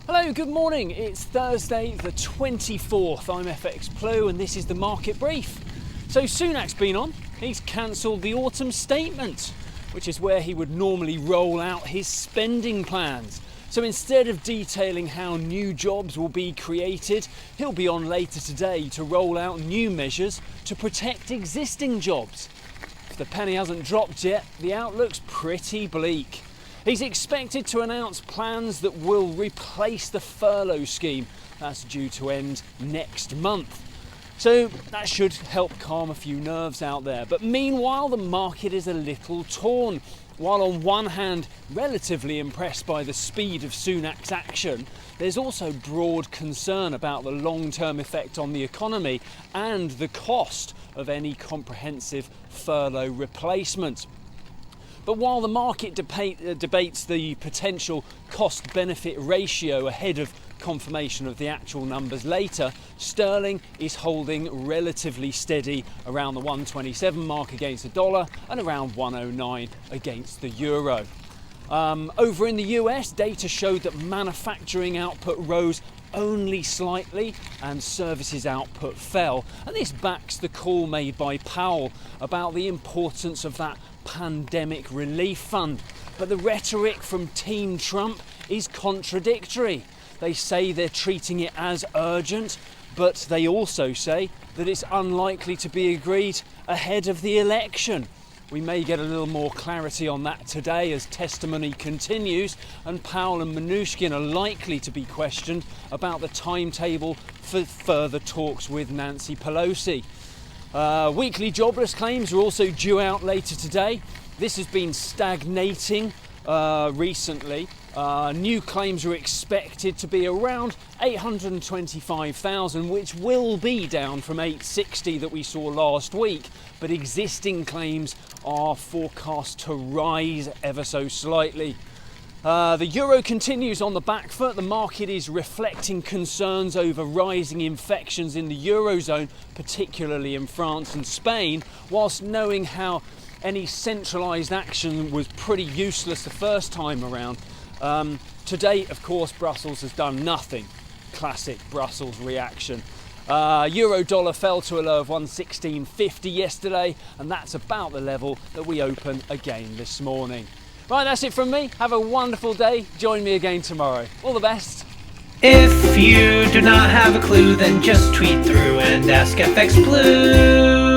Hello, good morning. It's Thursday the 24th. I'm FX Plu and this is the market brief. So Sunak's been on. He's cancelled the autumn statement, which is where he would normally roll out his spending plans. So instead of detailing how new jobs will be created, he'll be on later today to roll out new measures to protect existing jobs. If the penny hasn't dropped yet, the outlook's pretty bleak. He's expected to announce plans that will replace the furlough scheme. That's due to end next month. So that should help calm a few nerves out there. But meanwhile, the market is a little torn. While on one hand, relatively impressed by the speed of Sunak's action, there's also broad concern about the long-term effect on the economy and the cost of any comprehensive furlough replacement. But while the market debates the potential cost-benefit ratio ahead of confirmation of the actual numbers later, sterling is holding relatively steady around the 127 mark against the dollar and around 109 against the euro. Over in the US, data showed that manufacturing output rose only slightly and services output fell, and this backs the call made by Powell about the importance of that pandemic relief fund. But the rhetoric from Team Trump is contradictory. They say they're treating it as urgent, but they also say that it's unlikely to be agreed ahead of the election. We may get a little more clarity on that today as testimony continues, and Powell and Mnuchin are likely to be questioned about the timetable for further talks with Nancy Pelosi. Weekly jobless claims are also due out later today. This has been stagnating recently. New claims are expected to be around 825,000, which will be down from 860 that we saw last week, but existing claims are forecast to rise ever so slightly. The euro continues on the back foot. The market is reflecting concerns over rising infections in the eurozone, particularly in France and Spain, whilst knowing how any centralised action was pretty useless the first time around. To date, of course, Brussels has done nothing. Classic Brussels reaction. Euro dollar fell to a low of 116.50 yesterday, and that's about the level that we open again this morning. Right, that's it from me. Have a wonderful day. Join me again tomorrow. All the best. If you do not have a clue, then just tweet through and ask FX Blue.